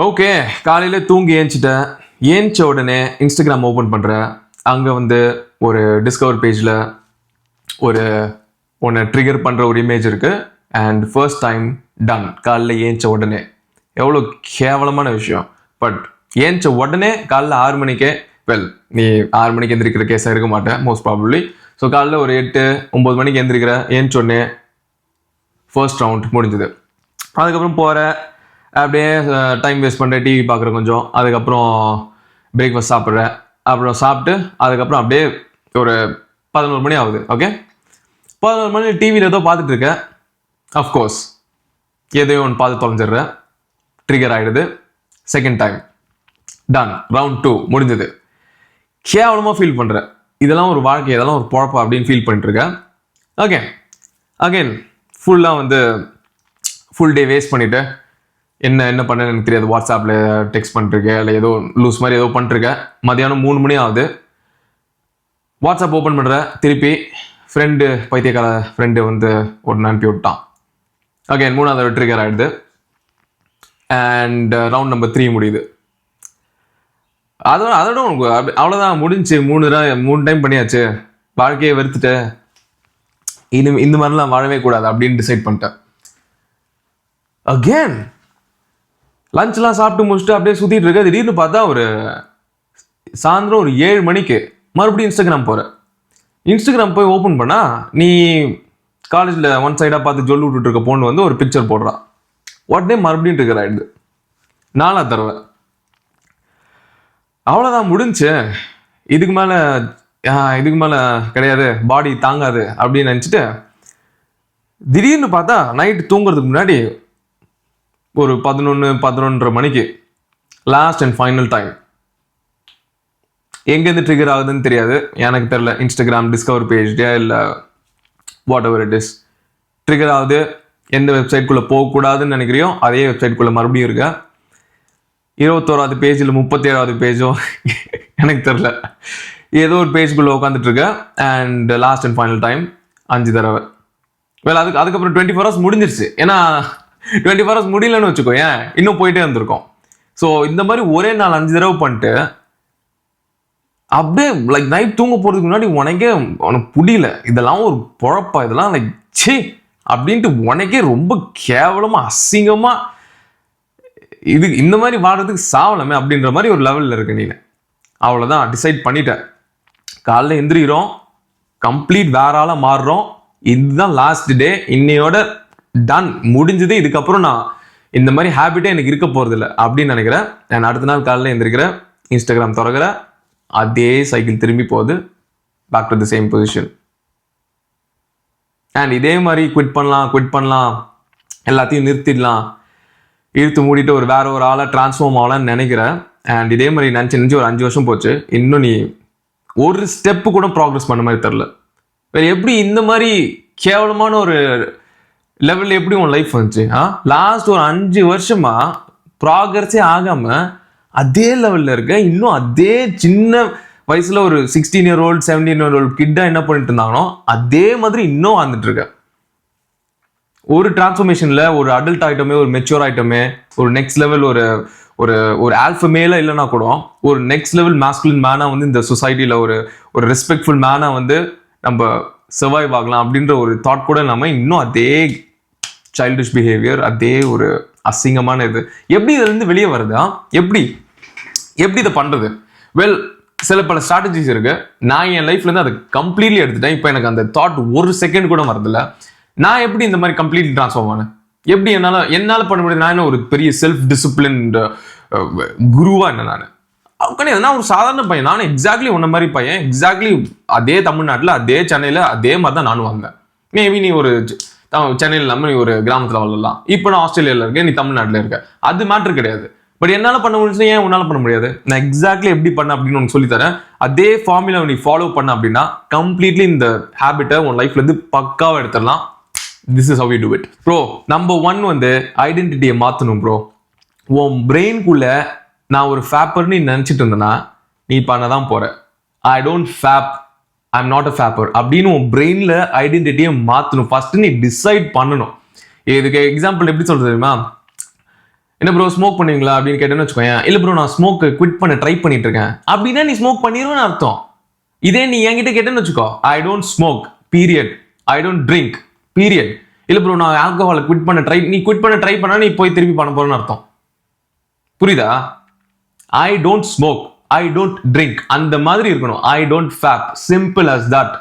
Okay, காலையில் தூங்கி ஏஞ்சிட்ட உடனே இன்ஸ்டாகிராம் ஓப்பன் பண்ணுறேன். அங்கே ஒரு டிஸ்கவர் பேஜில் ஒரு ஒன்று ட்ரிகர் பண்ணுற ஒரு இமேஜ் இருக்குது. And first time done. காலையில் ஏஞ்ச உடனே எவ்வளோ கேவலமான விஷயம். பட் ஏஞ்ச உடனே காலைல 6 மணிக்கே நீ 6 மணிக்கு எந்திரிக்கிற கேஸாக இருக்க மாட்டேன் மோஸ்ட் ப்ராபப்ளி. ஸோ காலைல ஒரு 8-9 மணிக்கு எந்திரிக்கிற ஏஞ்ச உடனே ஃபர்ஸ்ட் ரவுண்ட் முடிஞ்சுது. அதுக்கப்புறம் போகிற அப்படியே டைம் வேஸ்ட் பண்ணுறேன், டிவி பார்க்குறேன் கொஞ்சம். அதுக்கப்புறம் பிரேக்ஃபாஸ்ட் சாப்பிட்றேன். அப்புறம் சாப்பிட்டு அதுக்கப்புறம் அப்படியே ஒரு 11 மணி ஆகுது. ஓகே, 11 மணி டிவியில் ஏதோ பார்த்துட்டு இருக்கேன். அஃப்கோர்ஸ் எதையோ ஒன்று பார்த்து தொலைஞ்சிடுறேன். ட்ரிகர் ஆகிடுது. Second time done. ரவுண்ட் 2 முடிஞ்சது. கேவலமாக ஃபீல் பண்ணுறேன். இதெல்லாம் ஒரு வாழ்க்கை, இதெல்லாம் ஒரு பொழப்பா அப்படின்னு ஃபீல் பண்ணிட்டுருக்கேன். ஓகே, அகெயின் ஃபுல்லாக ஃபுல் டே வேஸ்ட் பண்ணிவிட்டு என்ன பண்ணேன்னு எனக்கு தெரியாது. வாட்ஸ்அப்பில் டெக்ஸ்ட் பண்ணிருக்கேன், இல்லை ஏதோ லூஸ் மாதிரி ஏதோ பண்ணிருக்கேன். மதியானம் 3 மணி ஆகுது. வாட்ஸ்அப் ஓப்பன் பண்ணுறேன். திருப்பி பைத்தியக்கார ஃப்ரெண்டு ஒன்று அனுப்பி விட்டான். அகெயின் 3வது ட்ரிகர் ஆகிடுது. அண்ட் ரவுண்ட் நம்பர் 3 முடியுது. அதோட உனக்கு அவ்வளோதான் முடிஞ்சு. 3 டைம் பண்ணியாச்சு, வாழ்க்கையை வெறுத்துட்டு இந்த மாதிரிலாம் வாழவே கூடாது அப்படின்னு டிசைட் பண்ணிட்டேன். அகெயின் லஞ்செலாம் சாப்பிட்டு முடிச்சுட்டு அப்படியே சுற்றிட்டு இருக்க. திடீர்னு பார்த்தா ஒரு சாயந்தரம் ஒரு 7 மணிக்கு மறுபடியும் இன்ஸ்டாகிராம் போகிறேன். இன்ஸ்டாகிராம் போய் ஓப்பன் பண்ணால் நீ காலேஜில் ஒன் சைடாக பார்த்து சொல்லி விட்டுட்டு இருக்க பொண்ணு ஒரு பிக்சர் போடுறான். உடனே மறுபடியும் ட்ரிகர் ஆகிடுது. 4வது தடவை. அவ்வளோதான் முடிஞ்சு. இதுக்கு மேலே கிடையாது, பாடி தாங்காது அப்படின்னு நினச்சிட்டு திடீர்னு பார்த்தா நைட்டு தூங்குறதுக்கு முன்னாடி ஒரு 11-11:30 மணிக்கு லாஸ்ட் அண்ட் ஃபைனல் டைம். எங்கேருந்து ட்ரிகர் ஆகுதுன்னு தெரியாது, எனக்கு தெரில. இன்ஸ்டாகிராம் டிஸ்கவர் பேஜ்லையா இல்லை what ever it is trigger ஆகுது. எந்த வெப்சைட்குள்ளே போகக்கூடாதுன்னு நினைக்கிறியோ அதே வெப்சைட்குள்ளே மறுபடியும் இருக்க. 21வது பேஜில் 37வது பேஜோ எனக்கு தெரில, ஏதோ ஒரு பேஜ்குள்ளே உட்காந்துட்ருக்க. And last and final time 5 தடவை. அதுக்கப்புறம் 24 hours முடிஞ்சிருச்சு. ஏன்னா 24 hours முடியலன்னு வச்சுக்கோ, ஏன் இன்னும் போயிட்டே இருந்திருக்கோம். ஸோ இந்த மாதிரி ஒரே நாள் 5 தடவை பண்ணிட்டு அப்படியே நைட் தூங்க போகிறதுக்கு முன்னாடி உனக்கு புரியல, இதெல்லாம் ஒரு பொழப்பா, இதெல்லாம் சி அப்படின்ட்டு உனக்கே ரொம்ப கேவலமாக அசிங்கமாக இந்த மாதிரி வாடுறதுக்கு சாவலமே அப்படின்ற மாதிரி ஒரு லெவலில் இருக்கு நீ. அவ்வளோதான் டிசைட் பண்ணிட்டேன். காலைல எந்திரிக்கிறோம், கம்ப்ளீட் வேற ஆளாக மாறுறோம். இதுதான் லாஸ்ட் டே, இன்னையோட டன் முடிஞ்சது. இதுக்கப்புறம் நான் இந்த மாதிரி ஹேபிட்டே எனக்கு இருக்க போகிறதில்ல அப்படின்னு நினைக்கிறேன். நான் அடுத்த நாள் காலையில் எந்திரிக்கிறேன், இன்ஸ்டாகிராம் திறக்கிற, அதே சைக்கிள் திரும்பி போகுது. Back to the same position. And இதே மாதிரி குவிட் பண்ணலாம், எல்லாத்தையும் நிறுத்திடலாம், இழுத்து மூடிட்டு வேற ஒரு ஆளாக டிரான்ஸ்ஃபார்ம் ஆகலான்னு நினைக்கிறேன். அண்ட் இதே மாதிரி நினச்சி ஒரு 5 வருஷம் போச்சு. இன்னும் நீ ஒரு ஸ்டெப்பு கூட ப்ராக்ரஸ் பண்ண மாதிரி தெரில. எப்படி இந்த மாதிரி கேவலமான ஒரு லெவலில் எப்படி உன் லைஃப் வந்துச்சு? லாஸ்ட் ஒரு 5 வருஷமா ப்ராக்ரஸே ஆகாமல் அதே லெவலில் இருக்க. இன்னும் அதே சின்ன வயசில் ஒரு 16-year-old 17-year-old கிட்டாக என்ன பண்ணிட்டு இருந்தாங்களோ அதே மாதிரி இன்னும் வாழ்ந்துட்டு இருக்க. ஒரு டிரான்ஸ்ஃபர்மேஷனில் ஒரு அடல்ட் ஆகிட்டோமே, ஒரு மெச்சூர் ஆகிட்டோமே, ஒரு நெக்ஸ்ட் லெவல் ஒரு ஒரு ஒரு ஆல்ஃபா மேல இல்லைன்னா கூட ஒரு நெக்ஸ்ட் லெவல் மாஸ்குலின் மேனாக இந்த சொசைட்டியில் ஒரு ரெஸ்பெக்ட்ஃபுல் மேனாக நம்ம சர்வைவ் ஆகலாம் அப்படின்ற ஒரு தாட் கூட இல்லாமல் இன்னும் அதே சைல்டிஷ் பிஹேவியர், அதே ஒரு அசிங்கமான இது. எப்படி இதுலேருந்து வெளியே வருதா? எப்படி இதை பண்ணுறது? பல ஸ்ட்ராட்டஜிஸ் இருக்கு. நான் என் லைஃப்லேருந்து அதை கம்ப்ளீட்லி எடுத்துட்டேன். இப்போ எனக்கு அந்த தாட் ஒரு செகண்ட் கூட வரதில்லை. நான் எப்படி இந்த மாதிரி கம்ப்ளீட்லி ட்ரான்ஸ்ஃபார்ம் ஆனேன்? எப்படி என்னால் பண்ண முடியாது? நான் என்ன ஒரு பெரிய செல்ஃப் டிசிப்ளின் குருவா? என்ன நான் ஒரு சாதாரண பையன். நானும் எக்ஸாக்ட்லி உன்ன மாதிரி பையன். எக்ஸாக்ட்லி அதே தமிழ்நாட்டில், அதே சென்னையில், அதே மாதிரி தான் நானும் வந்தேன். மேபி நீ ஒரு சென்னையில் இல்லாமல் நீ ஒரு கிராமத்தில் வரலாம். இப்போ நான் ஆஸ்திரேலியாவில் இருக்கேன், நீ தமிழ்நாட்டில் இருக்க. அது மேட்ரு கிடையாது. பட் என்னால் பண்ண முடிஞ்சுன்னா ஏன் உன்னால் பண்ண முடியாது? நான் எக்ஸாக்ட்லி எப்படி பண்ண அப்படின்னு உனக்கு சொல்லித்தரேன். அதே ஃபார்முலா நீ ஃபாலோ பண்ண அப்படின்னா கம்ப்ளீட்லி இந்த ஹேபிட்டை உன் லைஃப்லேருந்து பக்காவாக எடுத்துடலாம். This is how you to it bro. Number 1 ஐடென்டிட்டியை மாற்றணும் ப்ரோ. உன் பிரெயின்குள்ளே நான் ஒரு ஃபேப்பர்னு நீ நினச்சிட்டு இருந்தேன்னா நீ பண்ண தான் போகிற. I don't fap, I am not a fapper அப்படின்னு உன் பிரெயினில் ஐடென்டிட்டியை மாற்றணும். ஃபஸ்ட்டு நீ டிசைட் பண்ணணும். இதுக்கு எக்ஸாம்பிள் எப்படி சொல்கிறது தெரியுமா? என்ன ப்ரோ ஸ்மோக் பண்ணுவீங்களா அப்படின்னு கேட்டேன்னு வச்சுக்கோங்க. இல்லை ப்ரோ நான் ஸ்மோக் குவிட் பண்ண ட்ரை பண்ணிட்டு இருக்கேன் அப்படின்னா நீ ஸ்மோக் பண்ணிடுவேன்னு அர்த்தம். இதே நீ என்கிட்ட கேட்டேன்னு வச்சுக்கோ, I don't smoke period, I don't drink period. இல்லை ப்ரோ நான் ஆல்கஹாலை குவிட் பண்ண ட்ரை, நீ குவிட் பண்ண ட்ரை பண்ணா நீ போய் திருப்பி பண்ண போறேன்னு அர்த்தம். புரியுதா? I don't smoke, I don't drink, அந்த மாதிரி இருக்கணும். I don't fap, simple as that.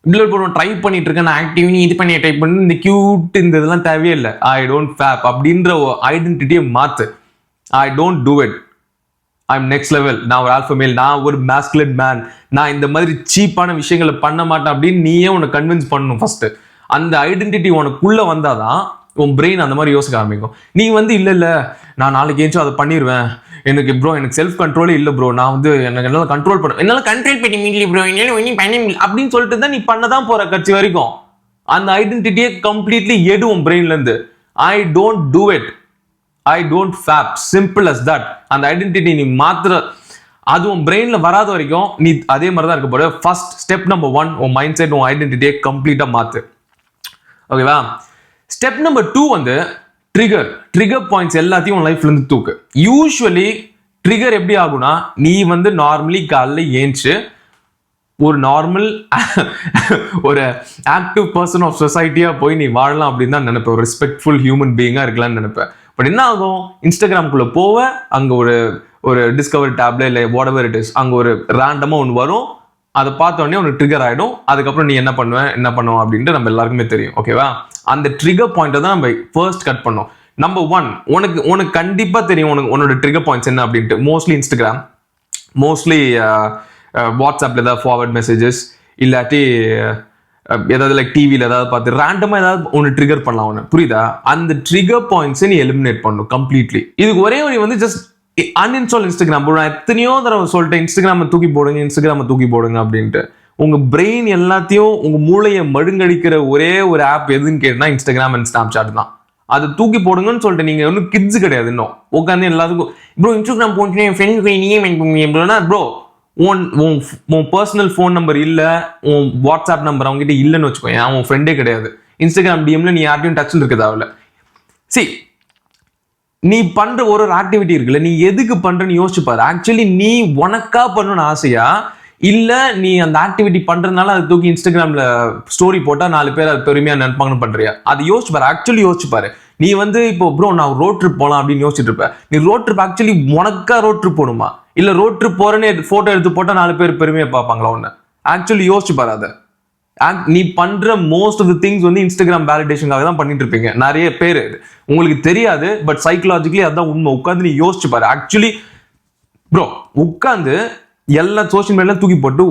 இப்படி இப்போ ட்ரை பண்ணிட்டு இருக்கேன், நான் ஆக்டிவ் நீ இது பண்ணி ட்ரை பண்ணி இந்த கியூட் இந்த இதெல்லாம் தேவையே இல்லை. ஐ டோன்ட் ஃபேப் அப்படின்ற ஐடென்டிட்டியை மாத்து. ஐ don't do it, I'm next level, நான் ஒரு ஆல்ஃபா மேல், நான் ஒரு மாஸ்குலின் மேன், நான் இந்த மாதிரி சீப்பான விஷயங்களை பண்ண மாட்டேன் அப்படின்னு நீயே உனக்கு கன்வின்ஸ் பண்ணணும் ஃபர்ஸ்ட். அந்த ஐடென்டிட்டி உனக்குள்ள வந்தாதான் உன் பிரெயின் அந்த மாதிரி யோசிக்க ஆரம்பிக்கும். நீ இல்லை நான் நாளைக்கு ஏஞ்சும் அதை பண்ணிடுவேன், எனக்கு ப்ரோ எனக்கு செல்ஃப் கண்ட்ரோலே இல்லை ப்ரோ, நான் எனக்கு என்னால் கண்ட்ரோல் பண்ண என்னால் கண்ட்ரோல் பண்ணி முடியல ப்ரோ, என்னால் ஒன்றும் பண்ண முடியல அப்படின்னு சொல்லிட்டு தான் நீ பண்ணதான் போற கட்சி வரைக்கும். அந்த ஐடென்டிட்டியை கம்ப்ளீட்லி எடுவோம் பிரெயின்ல இருந்து. I don't do it, I don't fap, simple as that. அந்த ஐடென்டிட்டி நீ மாத்திர, அதுவும் பிரெயின்ல வராத வரைக்கும் நீ அதே மாதிரி தான் இருக்க போற. ஃபர்ஸ்ட் ஸ்டெப் நம்பர் 1, உன் மைண்ட் செட் உன் ஐடென்டிட்டியை கம்ப்ளீட்டா மாத்து. ஓகேவா? ஸ்டெப் நம்பர் 2 ட்ரிகர் பாயிண்ட்ஸ் எல்லாத்தையும் உன் லைஃப்ல இருந்து தூக்கு. யூஸ்வலி ட்ரிகர் எப்படி ஆகும்னா, நீ நார்மலி காலைல ஏஞ்சி ஒரு நார்மல் ஒரு ஆக்டிவ் பர்சன் ஆஃப் சொசைட்டியா போய் நீ வாழலாம் அப்படின்னு தான் நினைப்பேன். ஒரு ரெஸ்பெக்ட்ஃபுல் ஹியூமன் பீயிங்கா இருக்கலாம்னு நினைப்பேன். பட் என்ன ஆகும், இன்ஸ்டாகிராம்குள்ள போவ, அங்க ஒரு டிஸ்கவர் டேப்ல இல்லை வாட்எவர் இட் இஸ், அங்க ஒரு ரேண்டமா ஒன்று வரும், அதை பார்த்த உடனே உனக்கு ட்ரிகர் ஆயிடும். அதுக்கப்புறம் நீ என்ன பண்ணுவோம் அப்படின்ட்டு நம்ம எல்லாருக்குமே தெரியும். ஓகேவா? அந்த ட்ரிகர் பாயிண்ட்டை தான் நம்ம ஃபர்ஸ்ட் கட் பண்ணோம். நம்பர் 1, உனக்கு கண்டிப்பா தெரியும் உன்னோட ட்ரிகர் பாயிண்ட்ஸ் என்ன அப்படின்ட்டு. மோஸ்ட்லி இன்ஸ்டாகிராம், மோஸ்ட்லி வாட்ஸ்அப்ல ஏதாவது ஃபார்வர்ட் மெசேஜஸ், இல்லாட்டி ஏதாவது லைக் டிவியில் ஏதாவது பார்த்து ரேண்டமா ஏதாவது ஒன்று ட்ரிகர் பண்ணலாம் ஒன்று. புரியுதா? அந்த ட்ரிகர் பாயிண்ட்ஸை நீ எலிமினேட் பண்ணும் கம்ப்ளீட்லி. இதுக்கு ஒரே வழி ஜஸ்ட் அன்இன்ஸ்டால் இன்ஸ்டாகிராம். நான் எத்தனையோ தடவை சொல்லிட்டேன், இன்ஸ்டாகிராமை தூக்கி போடுங்க அப்படின்ட்டு. உங்க பிரெயின் எல்லாத்தையும், உங்க மூளையை மழுங்கடிக்கிற ஒரே ஒரு ஆப் எதுன்னு கேட்டா இன்ஸ்டாகிராம் அண்ட் ஸ்னாப்சாட் தான். அதை தூக்கி போடுங்கன்னு சொல்லிட்டு நீங்க ஒன்றும் கிட்ஸ் கிடையாது. இன்னும் உட்காந்து எல்லாத்துக்கும் ப்ரோ இன்ஸ்டாகிராம் போட்டு என் ஃப்ரெண்ட் நீயே ப்ரோ, உன் பர்சனல் ஃபோன் நம்பர் இல்லை, உன் வாட்ஸ்அப் நம்பர் அவங்ககிட்ட இல்லைன்னு வச்சுக்கோங்க, அவன் ஃப்ரெண்டே கிடையாது. இன்ஸ்டாகிராம் டிஎம்ல நீ யார்ட்டையும் டச்ல இருக்க தேவையில்ல. நீ பண்ற ஒரு ஆக்டிவிட்டி இருக்குல்ல, நீ எதுக்கு பண்றன்னு யோசிச்சு பாரு. ஆக்சுவலி நீ உனக்கா பண்ணணும்னு ஆசையா, இல்ல நீ அந்த ஆக்டிவிட்டி பண்றதுனால அதை தூக்கி இன்ஸ்டாகிராம்ல ஸ்டோரி போட்டா 4 பேர் அது பெருமையா நினைப்பாங்கன்னு பண்றியா? அது யோசிச்சு பாரு. ஆக்சுவலி யோசிச்சு பாரு. நீ இப்போ ப்ரோ நான் ரோட் ட்ரிப் போலாம் அப்படின்னு யோசிச்சுட்டு இருப்ப. நீ ரோட் ட்ரிப் ஆக்சுவலி உனக்கா ரோட் ட்ரிப் போகணுமா, இல்ல ரோட் ட்ரிப் போறேன்னு போட்டோ எடுத்து போட்டா 4 பேர் பெருமையா பார்ப்பாங்களா ஒன்னு? ஆக்சுவலி யோசிச்சு பாரு. அதை நீ பண்ற most of the things Instagram வேலிடேஷனுக்காக தான் பண்ணிட்டு இருப்பீங்க நிறைய பேர். உங்களுக்கு தெரியாது, பட் சைக்கலாஜிக்கலி அதான் உண்மை. உட்காந்து நீ யோசிச்சு பாரு. ஆக்சுவலி ப்ரோ உட்காந்து எல்லா சோஷியல் மீடியா தூக்கி போட்டு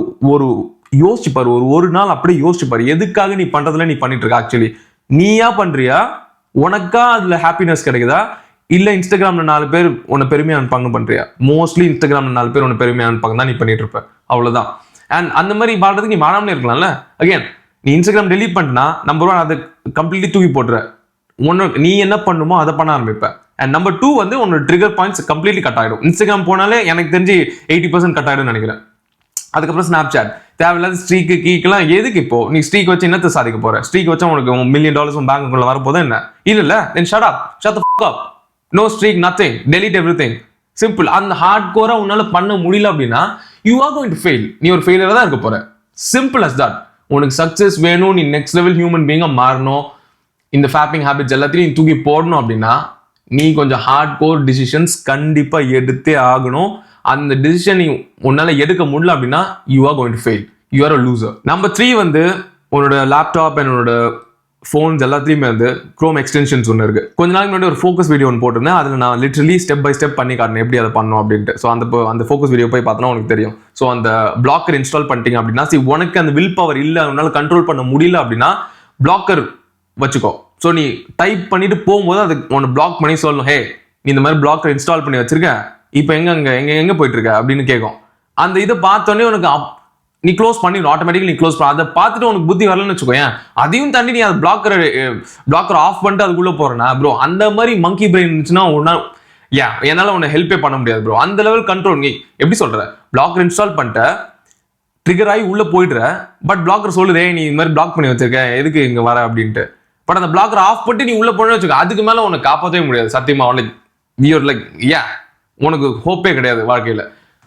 யோசிச்சு பாரு. ஒரு நாள் அப்படியே யோசிச்சு பாரு, எதுக்காக நீ பண்றதுல நீ பண்ணிட்டு இருக்க. ஆக்சுவலி நீயா பண்றியா, உனக்கா அதுல ஹாப்பினஸ் கிடைக்குதா, இல்ல இன்ஸ்டாகிராம்ல 4 பேர் உன்னை பெருமையா அனுப்பாங்க பண்றியா? மோஸ்ட்லி இன்ஸ்டாகிராம்ல 4 பேர் உன்னை பெருமையா அனுப்பாங்க தான் நீ பண்ணிட்டு இருப்ப. அவ்வளவுதான். அண்ட் அந்த மாதிரி வாழ்றதுக்கு நீ மாறாமலே இருக்கலாம்ல. அகைன் நீ இன்ஸ்டாகிராம் டெலீட் பண்ணினா நம்பர் 1 அதை கம்ப்ளீட்லி தூக்கி போட்டுற. நீ என்ன பண்ணுமோ அதை பண்ண ஆரம்பிப்ப. அண்ட் நம்பர் 2 உன்னோட ட்ரிகர் பாயிண்ட்ஸ் கம்ப்ளீட்லி கட் ஆயிடும். இன்ஸ்டாகிராம் போனாலே எனக்கு தெரிஞ்சு 80% கட் ஆயிடும் நினைக்கிறேன். அதுக்கப்புறம் ஸ்னாப்சாட் தேவையில்லாத ஸ்ட்ரீக்கு கீக்கெல்லாம் எதுக்கு? இப்போ நீ ஸ்ட்ரீக் வச்சு என்னத்தை சாதிக்க போற? ஸ்ட்ரீக் வச்சா உனக்கு $1 million பேங்க் அக்கௌண்ட்ல வரப்போதா என்ன? இல்ல then shut the fuck up, no streak, nothing, delete everything, simple. அந்த ஹார்ட் கோரா உன்னால பண்ண முடியல அப்படின்னா you are going to fail. நீ ஒரு ஃபெயிலியரா தான் இருக்க போற. simple as that. உனக்கு சக்சஸ் வேணும், நீ நெக்ஸ்ட் லெவல் ஹியூமன் பீயிங்கா மாறணும், இந்த ஃபேப்பிங் ஹேபிட்ஸ் எல்லாத்தையும் நீ தூக்கி போடணும் அப்படின்னா நீ கொஞ்சம் ஹார்ட் கோர் டிசிஷன்ஸ் கண்டிப்பா எடுத்தே ஆகணும். அந்த டிசிஷன் நீ உன்னால எடுக்க முடியல அப்படின்னா you are going to fail, you are a loser. Number 3 உன்னோட லேப்டாப் அண்ட் உன்னோட ஃபோன்ஸ் எல்லாத்தையுமே க்ரோம் எக்ஸ்டென்ஷன்ஸ் ஒன்று இருக்கு. கொஞ்ச நாளைக்கு முன்னாடி ஒரு ஃபோக்கஸ் வீடியோ ஒன்று போட்டிருந்தேன். அதில் நான் லிட்டரலி ஸ்டெப் பை ஸ்டெப் பண்ணி காட்டினேன் எப்படி அதை பண்ணணும் அப்படின்ட்டு. ஸோ அந்த ஃபோக்கஸ் வீடியோ போய் பார்த்தோன்னா உனக்கு தெரியும். ஸோ அந்த பிளாக்கர் இன்ஸ்டால் பண்ணிட்டீங்க அப்படின்னா, உனக்கு அந்த வில் பவர் இல்லை, உன்னால கண்ட்ரோல் பண்ண முடியல அப்படின்னா பிளாக்கர் வச்சுக்கோ. ஸோ நீ டைப் பண்ணிட்டு போகும்போது அது உன்னை பிளாக் பண்ணி சொல்லணும், ஹே நீ இந்த மாதிரி பிளாக்கர் இன்ஸ்டால் பண்ணி வச்சிருக்க, இப்போ எங்க போயிட்டு இருக்க அப்படின்னு கேட்கும். அந்த இதை பார்த்தோன்னே உனக்கு நீ க்ளோஸ் பண்ணிடும், ஆட்டோமேட்டிக்கலி நீ க்ளோஸ் பண்ண. அதை பார்த்துட்டு உனக்கு புத்தி வரலன்னு வச்சுக்கோயேன், அதையும் தாண்டி நீ அந்த பிளாக்கர் ஆஃப் பண்ணிட்டு அதுக்குள்ள போறேன்னா ப்ரோ, அந்த மாதிரி மங்கி பிரெயின் இருந்துச்சுன்னா என்னால உன்னை ஹெல்ப்பே பண்ண முடியாது ப்ரோ. அந்த லெவல் கண்ட்ரோல். நீ எப்படி சொல்ற, பிளாக்கர் இன்ஸ்டால் பண்ணிட்ட, ட்ரிகர் ஆகி உள்ள போயிடுற, பட் பிளாக்கர் சொல்லுதே நீ இந்த மாதிரி பிளாக் பண்ணி வச்சிருக்க, எதுக்கு இங்க வர அப்படின்ட்டு. பட் அந்த பிளாக்கர் ஆஃப் பண்ணிட்டு நீ உள்ள போன வச்சுக்க, அதுக்கு மேல உன்னை காப்பாற்றவே முடியாது சத்தியமா. உனக்கு யூர் லைக் உனக்கு ஹோப்பே கிடையாது வாழ்க்கையில.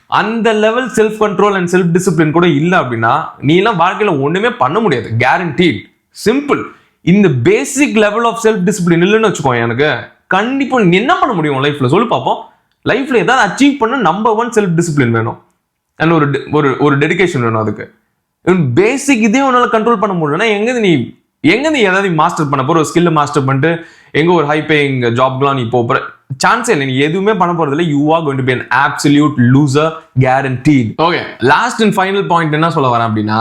அந்த level self control and self discipline கூட இல்லை அப்படின்னா நீ எல்லாம் வாழ்க்கையில ஒண்ணுமே பண்ண முடியாது. கேரண்டீட். சிம்பிள். இந்த basic level of self discipline இல்லைன்னு வச்சுக்கோ, எனக்கு கண்டிப்பா நீ என்ன பண்ண முடியும் லைஃப்ல சொல்லு பார்ப்போம். லைஃப்ல ஏதாவது அச்சீவ் பண்ண நம்பர் 1 செல்ஃப் டிசிப்ளின் வேணும் அண்ட் ஒரு டெடிகேஷன் வேணும். அதுக்கு பேசிக் இதே உன்னால கண்ட்ரோல் பண்ண முடியும்னா எங்க நீ ஏதாவது மாஸ்டர் பண்ண போற, ஒரு ஸ்கில்ல மாஸ்டர் பண்ணிட்டு எங்க ஒரு ஹை பேயிங் ஜாப்லாம் நீ போற சான்ஸே இல்லை. நீ எதுவுமே பண்ண போறது இல்லை. You are going to be an absolute loser, guaranteed. Okay, last and final point என்ன சொல்ல வரேன் அப்படின்னா,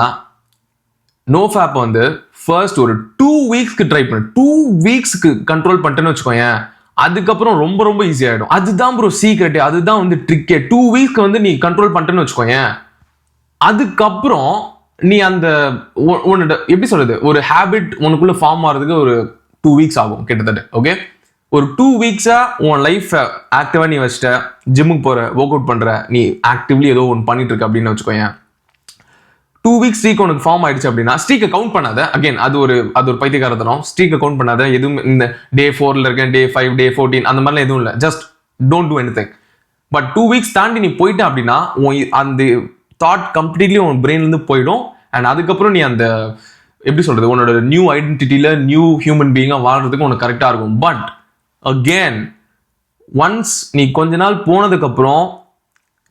நோஃபேப் வந்து ஃபர்ஸ்ட் ஒரு 2 வீக்ஸ்க்கு ட்ரை பண்ணு. 2 வீக்ஸ்க்கு கண்ட்ரோல் பண்ணிட்டேன்னு வச்சுக்கோயேன், அதுக்கப்புறம் ரொம்ப ரொம்ப ஈஸி ஆயிடும். அதுதான் ப்ரோ சீக்ரெட், அதுதான் வந்து ட்ரிக்கே. 2 வீக்ஸ்க்கு வந்து நீ கண்ட்ரோல் பண்ணிட்டேன்னு வச்சுக்கோயேன், அதுக்கப்புறம் நீ அந்த உன்னோட எப்படி சொல்றது, ஒரு ஹேபிட் உனக்குள்ள ஃபார்ம் ஆகிறதுக்கு ஒரு 2 வீக்ஸ் ஆகும் கிட்டத்தட்ட. ஓகே, ஒரு 2 வீக்ஸா உன் லைஃப் ஆக்டிவா நீ வச்சுட்ட, ஜிம்முக்கு போற, ஒர்க் அவுட் பண்ற, நீ ஆக்டிவ்லி ஏதோ ஒன்று பண்ணிட்டு இருக்க அப்படின்னு வச்சுக்கோயேன். 2 வீக்ஸ் ஸ்ட்ரீக் உனக்கு ஃபார்ம் ஆயிடுச்சு அப்படின்னா ஸ்ட்ரீக்கை கவுண்ட் பண்ணாத. அகைன் அது ஒரு பைத்தியக்காரத்தனம். ஸ்ட்ரீக்கை கவுண்ட் பண்ணாத. எதுவும் இந்த டே 4ல இருக்கேன், டே 5, டே 14 அந்த மாதிரிலாம் எதுவும் இல்லை. Just don't do anything. But 2 weeks தாண்டி நீ போயிட்ட அப்படின்னா அந்த தாட் கம்ப்ளீட்லி உன் பிரெயின்லேருந்து போயிடும். அண்ட் அதுக்கப்புறம் நீ அந்த எப்படி சொல்றது, உன்னோட நியூ ஐடென்டிட்டியில நியூ ஹியூமன் பீயிங்கா வாழ்றதுக்கு உனக்கு கரெக்டா இருக்கும். பட் அகேன் ஒன்ஸ் நீ கொஞ்ச நாள் போனதுக்கு அப்புறம்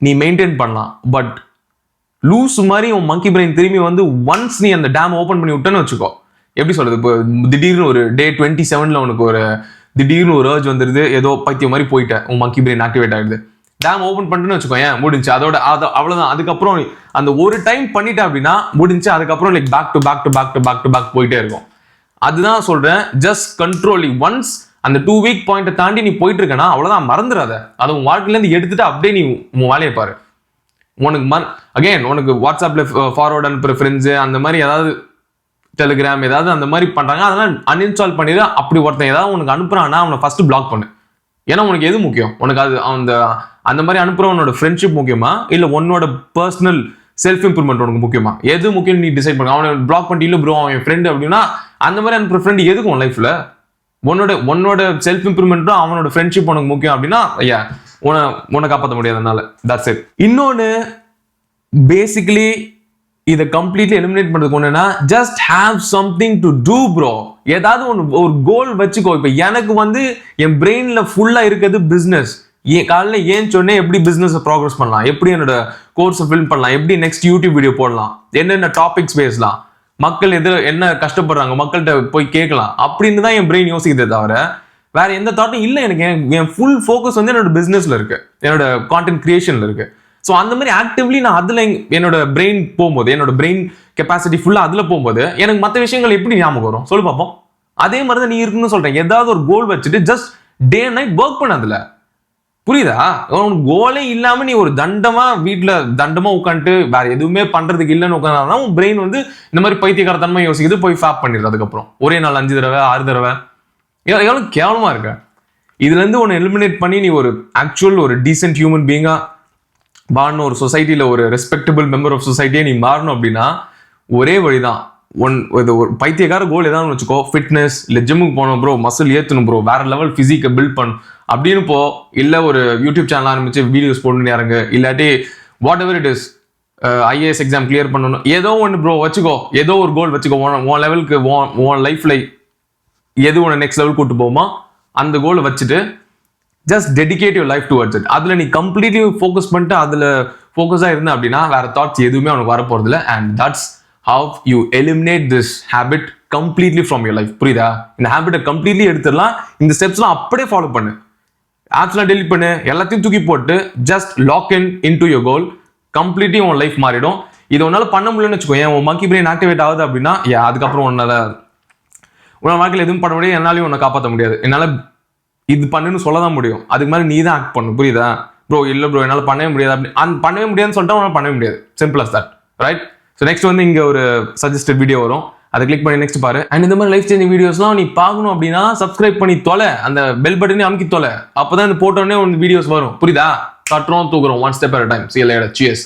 நீ மெயின்டைன் பண்ணலாம். பட் லூஸ் மாதிரி உன் மங்கி பிரெயின் திரும்பி வந்து ஒன்ஸ் நீ அந்த டேம் ஓப்பன் பண்ணி விட்டேன்னு வச்சுக்கோ, எப்படி சொல்றது, இப்போ திடீர்னு ஒரு டே 27ல உனக்கு ஒரு திடீர்னு ஒரு ஏர்ஜ் வந்துருது, ஏதோ பைத்தியம் மாதிரி போயிட்ட, உன் மங்கி பிரெயின் ஆக்டிவேட் ஆயிடுது, டேம் ஓப்பன் பண்ணிட்டுன்னு வச்சுக்கோ, முடிஞ்சு அவ்வளவுதான். அதுக்கப்புறம் அந்த ஒரு டைம் பண்ணிட்ட அப்படின்னா முடிஞ்சு. அதுக்கப்புறம் லைக் பேக் போயிட்டே இருக்கும். அதுதான் சொல்றேன், ஜஸ்ட் கண்ட்ரோல். ஒன்ஸ் அந்த 2 வீக் பாயிண்ட்டை தாண்டி நீ போயிட்டு இருக்கனா அவ்வளவுதான், மறந்துடாத. அதை உன் வாழ்க்கையில இருந்து எடுத்துட்டு அப்படியே நீ உன் வேலையை பாரு. உனக்கு வாட்ஸ்அப்ல ஃபார்வர்ட் அனுப்புற ஃப்ரெண்ட்ஸ் அந்த மாதிரி ஏதாவது டெலிகிராம் ஏதாவது அந்த மாதிரி பண்றாங்க, அதெல்லாம் அன்இன்ஸ்டால் பண்ணிடு. அப்படி ஒருத்தன் ஏதாவது உனக்கு அனுப்புறான்னா அவனை ஃபர்ஸ்ட் பிளாக் பண்ணு. ஏன்னா உனக்கு எது முக்கியம், உனக்கு அது அந்த மாதிரி அனுப்புறவனோட ஃப்ரெண்ட்ஷிப் முக்கியமா இல்ல உன்னோட பர்சனல் செல்ஃப் இம்ப்ரூவ்மெண்ட் உனக்கு முக்கியமா, எது முக்கியம் நீ டிசைட் பண்ணு. அவனை பிளாக் பண்ணிட்டு இல்ல ப்ரோ அவன் ஃப்ரெண்ட் அப்படின்னா அந்த மாதிரி அனுப்புற ஃப்ரெண்ட் எதுக்கும் உன் லைஃப்ல உன்னோட செல்ஃப் இம்ப்ரூவ்மெண்ட்டும் அவனோட ஃப்ரெண்ட்ஷிப் உனக்கு முக்கியம் அப்படின்னா உன்னை காப்பாற்ற முடியாதனால. That's it. இன்னொன்னு பேசிக்கலி இதை கம்ப்ளீட்லி எலிமினேட் பண்றதுக்கு ஒண்ணுன்னா just have something to do bro. ஏதாவது ஒரு கோல் வச்சுக்கோ. இப்ப எனக்கு வந்து என் பிரெயின்ல ஃபுல்லா இருக்கிறது பிசினஸ். காலைல ஏன் சொன்னேன் எப்படி பிசினஸ் ப்ராக்ரஸ் பண்ணலாம், எப்படி என்னோட கோர்ஸை ஃபில் பண்ணலாம், எப்படி நெக்ஸ்ட் யூடியூப் வீடியோ போடலாம், என்னென்ன டாபிக்ஸ் பேசலாம், மக்கள் என்ன கஷ்டப்படுறாங்க மக்கள்கிட்ட போய் கேட்கலாம் அப்படின்னு தான் என் பிரெயின் யோசிக்கிறதே தவிர வேற எந்த தாட்டும் இல்லை. எனக்கு என் ஃபுல் ஃபோக்கஸ் வந்து என்னோட பிசினஸ்ல இருக்கு, என்னோட கான்டென்ட் கிரியேஷன்ல இருக்கு. ஸோ அந்த மாதிரி ஆக்டிவ்லி நான் அதுல என்னோட பிரெயின் போகும்போது, என்னோட பிரெயின் கெப்பாசிட்டி ஃபுல்லா அதுல போகும்போது எனக்கு மற்ற விஷயங்கள் எப்படி ஞாபகம் வரும் சொல்லு பார்ப்போம். அதே மாதிரி தான் நீ இருக்குன்னு சொல்றேன். ஏதாவது ஒரு கோல் வச்சுட்டு just day and night work பண்ண. அதுல புரியுதா? உனக்கு கோலே இல்லாம நீ ஒரு வீட்டுல தண்டமா உட்காந்துட்டு வேற எதுவுமே பண்றதுக்கு இல்லைன்னு உட்காந்தா உன் பிரெயின் வந்து இந்த மாதிரி பைத்தியக்காரத்தனமா யோசிக்குது, போய் ஃபேப் பண்ணிடுது. அதுக்கப்புறம் ஒரே நாள் 5 தடவை 6 தடவை எவ்வளவு கேவலமா இருக்க. இதுல இருந்து உன்னை எலிமினேட் பண்ணி நீ ஒரு ஆக்சுவல் ஒரு டீசென்ட் ஹியூமன் பீயிங்கா வாழணும், ஒரு சொசைட்டில ஒரு ரெஸ்பெக்டபிள் மெம்பர் ஆஃப் சொசைட்டியே நீ மாறணும் அப்படின்னா ஒரே வழிதான். ஒரு பைத்தியக்கார கோல் ஏதாவது வச்சுக்கோ, ஃபிட்னஸ் இல்ல ஜிம்முக்கு போகணும் ப்ரோ, மசில் ஏற்றணும் ப்ரோ, வேற லெவல் பிசிக்கை பில்ட் பண்ணும் அப்படின்னு போ. இல்ல ஒரு யூடியூப் சேனல் ஆரம்பிச்சு வீடியோஸ் போட்டு இறங்கு, இல்லாட்டி what ever it is IAS exam clear பண்ணணும், ஏதோ ஒன்று ப்ரோ வச்சுக்கோ. ஏதோ ஒரு கோல் வச்சுக்கோ. உன் லெவலுக்கு உன் லைஃப்ல எது உன்னை நெக்ஸ்ட் லெவல் கூட்டு போகுமா அந்த கோலை வச்சுட்டு just dedicate your life towards it. அதுல நீ கம்ப்ளீட்லி ஃபோக்கஸ் பண்ணிட்டு அதுல ஃபோக்கஸா இருந்த அப்படின்னா வேற தாட்ஸ் எதுவுமே உனக்கு வரப்போறது இல்லை. And that's how you eliminate this habit completely from your life. புரியுதா? இந்த ஹேபிட்டை கம்ப்ளீட்லி எடுத்துடலாம். இந்த ஸ்டெப்ஸ்லாம் அப்படியே ஃபாலோ பண்ணு. ஆப்ஸ்லாம் டெலிட் பண்ணு, எல்லாத்தையும் தூக்கி போட்டு just log in to your goal. Completely உன் லைஃப் மாறிடும். இதை உன்னால பண்ண முடியலன்னு வச்சுக்கோ, உன் மங்கி பிரெயின் ஆக்டிவேட் ஆகுது அப்படின்னா அதுக்கப்புறம் உன்னால வாழ்க்கையில் எதுவும் பண்ண முடியாது. என்னாலையும் உன்னை காப்பாற்ற முடியாது. என்னால இது பண்ணுன்னு சொல்லதான் முடியும். அதுக்கு மேலே நீ தான் ஆக்ட் பண்ணு. புரியுதா ப்ரோ? இல்லை ப்ரோ என்னால் பண்ணவே முடியாது அப்படி பண்ணவே முடியாதுன்னு சொல்லிட்டு உன்னால பண்ணவே முடியாது. Simple as that, right? So next வந்து இங்கே ஒரு சஜஸ்டட் வீடியோ வரும், அதை கிளிக் பண்ணி நெக்ஸ்ட் பாரு. அண்ட் இந்த மாதிரி லைஃப் சேஞ்சிங் வீடியோஸ்லாம் நீ பார்க்கணும் அப்படின்னா சப்ஸ்கிரைப் பண்ணி தொலை, அந்த பெல் பட்டனே அமுக்கி தொலை. அப்போதான் இந்த போட்டோன்னே ஒரு வீடியோஸ் வரும். புரியுதா? கட்டுறோம் தூக்குறோம், one step at a time. See you later. Cheers.